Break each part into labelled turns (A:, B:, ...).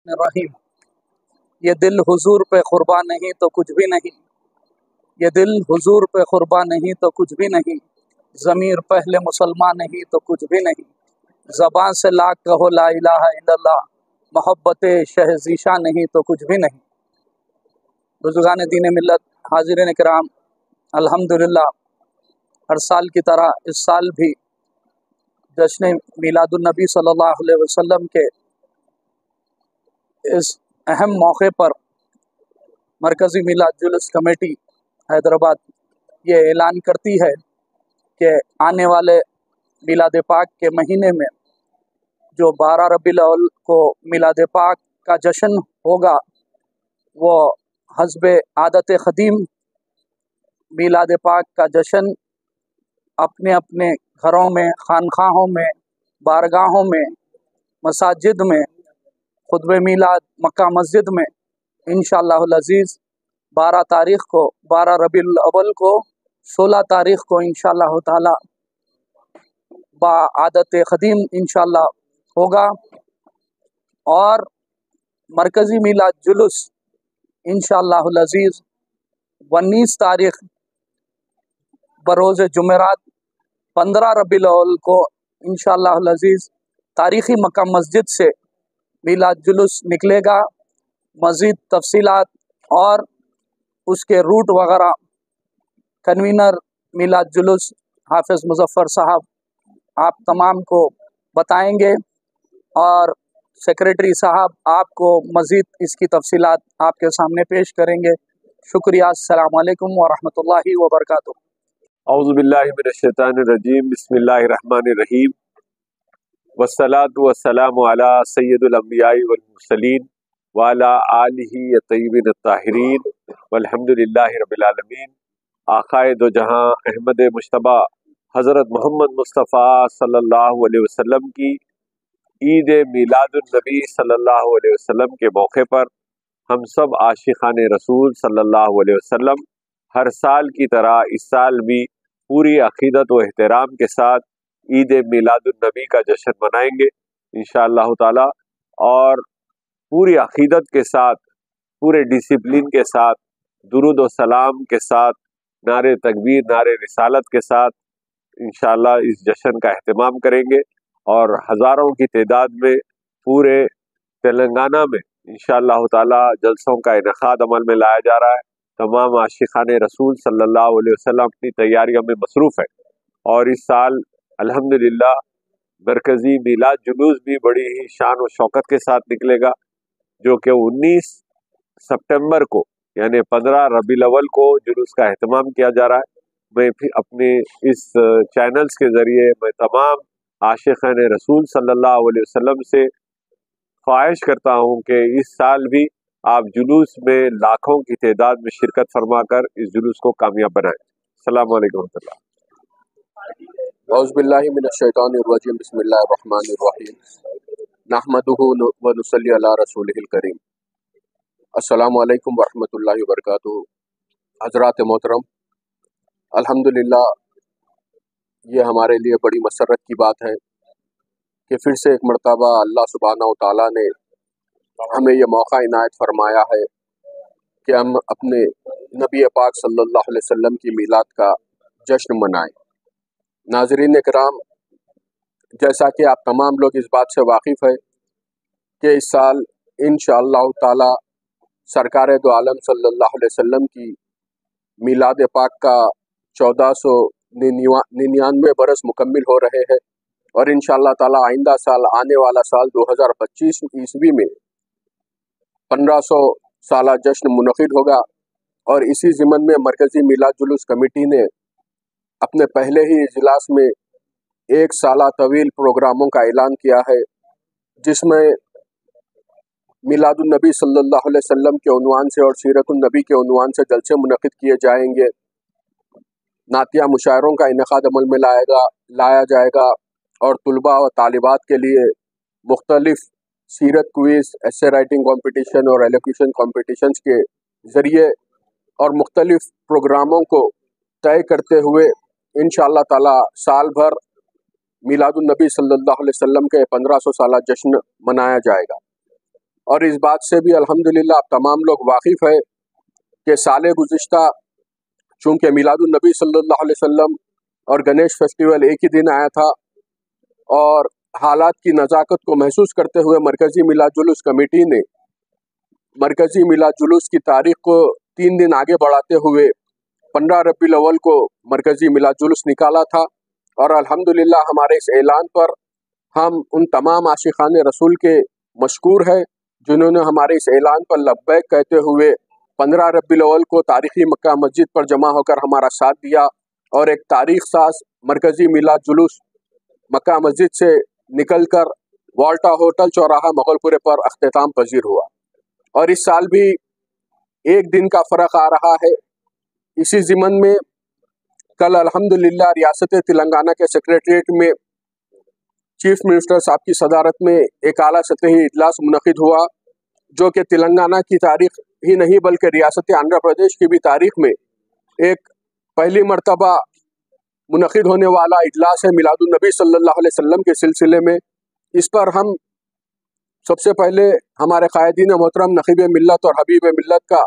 A: الرحمن الرحیم۔ یہ دل حضور پہ قربان نہیں تو کچھ بھی نہیں، یہ دل حضور پہ قربان نہیں تو کچھ بھی نہیں، ضمیر پہلے مسلمان نہیں تو کچھ بھی نہیں، زبان سے لاکھ کہو لا الہ الا اللہ، محبت شہ ذیشاں نہیں تو کچھ بھی نہیں۔ بزرگان دین ملت، حاضرین کرام، الحمدللہ ہر سال کی طرح اس سال بھی جشن میلاد النبی صلی اللہ علیہ وسلم کے اس اہم موقع پر مرکزی میلاد جلوس کمیٹی حیدرآباد یہ اعلان کرتی ہے کہ آنے والے میلاد پاک کے مہینے میں جو 12 ربیع الاول کو میلاد پاک کا جشن ہوگا، وہ حسب عادت قدیم میلاد پاک کا جشن اپنے اپنے گھروں میں، خانقاہوں میں، بارگاہوں میں، مساجد میں، خطبہ میلاد مکہ مسجد میں انشاءاللہ العزیز 12 تاریخ کو، 12 ربیع الاول کو، 16 تاریخ کو انشاءاللہ تعالی با عادت قدیم انشاءاللہ ہوگا، اور مرکزی میلاد جلوس انشاءاللہ العزیز 19 تاریخ بروز جمعرات 15 ربیع الاول کو انشاءاللہ العزیز تاریخی مکہ مسجد سے میلاد جلوس نکلے گا۔ مزید تفصیلات اور اس کے روٹ وغیرہ کنوینر میلاد جلوس حافظ مظفر صاحب آپ تمام کو بتائیں گے، اور سیکریٹری صاحب آپ کو مزید اس کی تفصیلات آپ کے سامنے پیش کریں گے۔ شکریہ۔ السلام علیکم ورحمۃ اللہ وبرکاتہ۔
B: اعوذ باللہ من الشیطان الرجیم، بسم اللہ الرحمن الرحیم، والصلاة والسلام علی سید الانبیاء والمرسلین وعلی آلہ الطیبین الطاہرین والحمد للہ رب العالمین۔ آقائے دو جہاں احمد مجتبی حضرت محمد مصطفیٰ صلی اللہ علیہ وسلم کی عید میلاد النبی صلی اللہ علیہ وسلم کے موقع پر ہم سب عاشقان رسول صلی اللہ علیہ وسلم ہر سال کی طرح اس سال بھی پوری عقیدت و احترام کے ساتھ عید میلاد النبی کا جشن منائیں گے انشاءاللہ تعالی، اور پوری عقیدت کے ساتھ، پورے ڈسپلن کے ساتھ، درود و سلام کے ساتھ، نعرے تکبیر، نعرے رسالت کے ساتھ انشاءاللہ اس جشن کا اہتمام کریں گے، اور ہزاروں کی تعداد میں پورے تلنگانہ میں انشاءاللہ تعالی جلسوں کا انعقاد عمل میں لایا جا رہا ہے۔ تمام عاشقان رسول صلی اللہ علیہ وسلم اپنی تیاریوں میں مصروف ہے، اور اس سال الحمدللہ مرکزی میلاد جلوس بھی بڑی ہی شان و شوکت کے ساتھ نکلے گا، جو کہ 19 سپٹمبر کو یعنی 15 ربیع الاول کو جلوس کا اہتمام کیا جا رہا ہے۔ میں پھر اپنے اس چینلز کے ذریعے میں تمام عاشقان رسول صلی اللہ علیہ وسلم سے خواہش کرتا ہوں کہ اس سال بھی آپ جلوس میں لاکھوں کی تعداد میں شرکت فرما کر اس جلوس کو کامیاب بنائیں۔ السلام علیکم ورحمۃ اللہ۔
C: اعوذ باللہ من الشیطان الرجیم، بسم اللہ الرحمن الرحیم، نحمدہ و نصلی علی رسولہ الکریم۔ السلام علیکم ورحمۃ اللہ وبرکاتہ۔ حضرات محترم، الحمدللہ یہ ہمارے لیے بڑی مسرت کی بات ہے کہ پھر سے ایک مرتبہ اللہ سبحانہ و تعالیٰ نے ہمیں یہ موقع عنایت فرمایا ہے کہ ہم اپنے نبی پاک صلی اللہ علیہ وسلم کی میلاد کا جشن منائیں۔ ناظرین کرام، جیسا کہ آپ تمام لوگ اس بات سے واقف ہیں کہ اس سال انشاءاللہ تعالی سرکار دو عالم صلی اللہ علیہ وسلم کی میلاد پاک کا 1499 برس مکمل ہو رہے ہیں، اور انشاءاللہ تعالی آئندہ سال، آنے والا سال 2025 عیسوی میں 1500 سالہ جشن منعقد ہوگا، اور اسی ضمن میں مرکزی میلاد جلوس کمیٹی نے اپنے پہلے ہی اجلاس میں 1 سالہ طویل پروگراموں کا اعلان کیا ہے، جس میں میلاد النبی صلی اللہ علیہ وسلم کے عنوان سے اور سیرت النبی کے عنوان سے جلسے منعقد کیے جائیں گے، نعتیہ مشاعروں کا انعقاد عمل میں لایا جائے گا، اور طلباء و طالبات کے لیے مختلف سیرت کوئز، ایسے رائٹنگ کمپٹیشن اور ایلوکیوشن کمپٹیشنز کے ذریعے اور مختلف پروگراموں کو طے کرتے ہوئے انشاءاللہ تعالی سال بھر میلاد النبی صلی اللہ علیہ وسلم کے 1500 سالہ جشن منایا جائے گا۔ اور اس بات سے بھی الحمدللہ آپ تمام لوگ واقف ہے کہ سال گزشتہ چونکہ میلاد النبی صلی اللہ علیہ وسلم اور گنیش فیسٹیول ایک ہی دن آیا تھا، اور حالات کی نزاکت کو محسوس کرتے ہوئے مرکزی میلاد جلوس کمیٹی نے مرکزی میلاد جلوس کی تاریخ کو 3 دن آگے بڑھاتے ہوئے 15 ربیع الاول کو مرکزی میلاد جلوس نکالا تھا۔ اور الحمدللہ ہمارے اس اعلان پر ہم ان تمام عاشقان رسول کے مشکور ہیں جنہوں نے ہمارے اس اعلان پر لبیک کہتے ہوئے 15 ربیع الاول کو تاریخی مکہ مسجد پر جمع ہو کر ہمارا ساتھ دیا، اور ایک تاریخ ساز مرکزی میلاد جلوس مکہ مسجد سے نکل کر والٹا ہوٹل چوراہا مغل پورے پر اختتام پذیر ہوا۔ اور اس سال بھی ایک دن کا فرق آ رہا ہے۔ اسی ضمن میں کل الحمدللہ ریاست تلنگانہ کے سیکریٹریٹ میں چیف منسٹر صاحب کی صدارت میں ایک اعلیٰ سطحی اجلاس منعقد ہوا، جو کہ تلنگانہ کی تاریخ ہی نہیں بلکہ ریاست آندھرا پردیش کی بھی تاریخ میں ایک پہلی مرتبہ منعقد ہونے والا اجلاس ہے میلاد النبی صلی اللہ علیہ وسلم کے سلسلے میں۔ اس پر ہم سب سے پہلے ہمارے قائدین محترم نقیب ملت اور حبیب ملت کا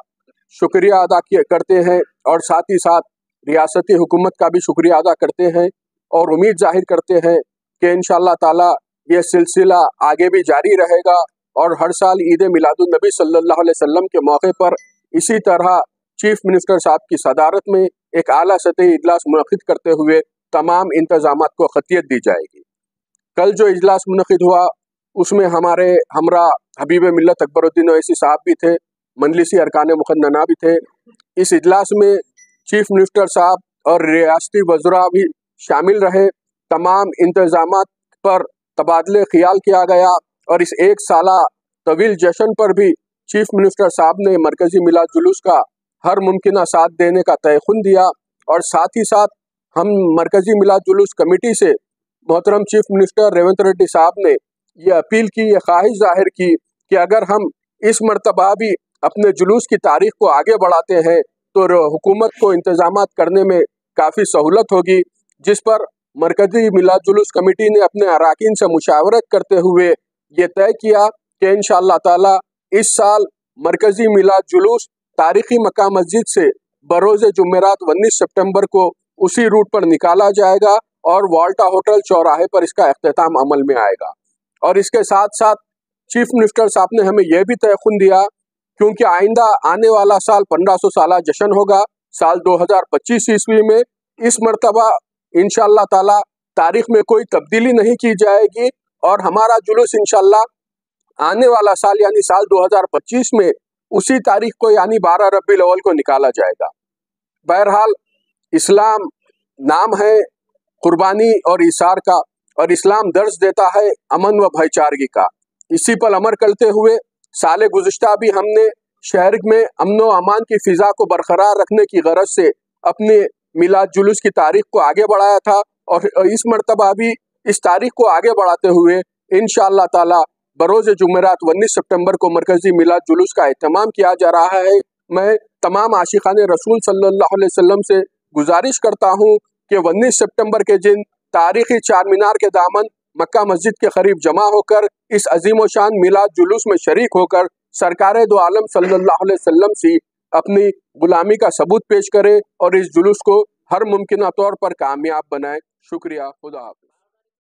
C: شکریہ ادا کرتے ہیں، اور ساتھ ہی ساتھ ریاستی حکومت کا بھی شکریہ ادا کرتے ہیں، اور امید ظاہر کرتے ہیں کہ انشاءاللہ تعالی یہ سلسلہ آگے بھی جاری رہے گا، اور ہر سال عید میلاد النبی صلی اللہ علیہ وسلم کے موقع پر اسی طرح چیف منسٹر صاحب کی صدارت میں ایک اعلیٰ سطحی اجلاس منعقد کرتے ہوئے تمام انتظامات کو خطیت دی جائے گی۔ کل جو اجلاس منعقد ہوا اس میں ہمارے ہمراہ حبیب ملت اکبر الدین اویسی صاحب بھی تھے، مجلسی ارکان مقننہ بھی تھے۔ اس اجلاس میں چیف منسٹر صاحب اور ریاستی وزراء بھی شامل رہے۔ تمام انتظامات پر تبادلہ خیال کیا گیا، اور اس ایک سالہ طویل جشن پر بھی چیف منسٹر صاحب نے مرکزی میلاد جلوس کا ہر ممکنہ ساتھ دینے کا تیقن دیا، اور ساتھ ہی ساتھ ہم مرکزی میلاد جلوس کمیٹی سے محترم چیف منسٹر ریونت ریڈی صاحب نے یہ اپیل کی، یہ خواہش ظاہر کی کہ اگر ہم اس مرتبہ بھی اپنے جلوس کی تاریخ کو آگے بڑھاتے ہیں تو حکومت کو انتظامات کرنے میں کافی سہولت ہوگی، جس پر مرکزی میلاد جلوس کمیٹی نے اپنے اراکین سے مشاورت کرتے ہوئے یہ طے کیا کہ انشاءاللہ تعالی اس سال مرکزی میلاد جلوس تاریخی مکہ مسجد سے بروز جمعرات 19 سپٹمبر کو اسی روٹ پر نکالا جائے گا، اور والٹا ہوٹل چوراہے پر اس کا اختتام عمل میں آئے گا۔ اور اس کے ساتھ ساتھ چیف منسٹر صاحب نے ہمیں یہ بھی تیقن دیا، کیونکہ آئندہ آنے والا سال 1500 سالہ جشن ہوگا سال 2025 عیسوی میں، اس مرتبہ انشاءاللہ تعالی تاریخ میں کوئی تبدیلی نہیں کی جائے گی، اور ہمارا جلوس انشاءاللہ آنے والا سال یعنی سال 2025 میں اسی تاریخ کو یعنی 12 ربیع الاول کو نکالا جائے گا۔ بہرحال اسلام نام ہے قربانی اور ایثار کا، اور اسلام درس دیتا ہے امن و بھائی چارگی کا۔ اسی پر عمل کرتے ہوئے سال گزشتہ بھی ہم نے شہر میں امن و امان کی فضا کو برقرار رکھنے کی غرض سے اپنے میلاد جلوس کی تاریخ کو آگے بڑھایا تھا، اور اس مرتبہ بھی اس تاریخ کو آگے بڑھاتے ہوئے انشاءاللہ تعالی بروز جمعرات 19 سپٹمبر کو مرکزی میلاد جلوس کا اہتمام کیا جا رہا ہے۔ میں تمام عاشقان رسول صلی اللہ علیہ وسلم سے گزارش کرتا ہوں کہ 19 سپٹمبر کے دن تاریخی چار مینار کے دامن مکہ مسجد کے قریب جمع ہو کر اس عظیم و شان میلاد جلوس میں شریک ہو کر سرکار دو عالم صلی اللہ علیہ وسلم سے اپنی غلامی کا ثبوت پیش کرے، اور اس جلوس کو ہر ممکنہ طور پر کامیاب بنائے۔ شکریہ، خدا حافظ۔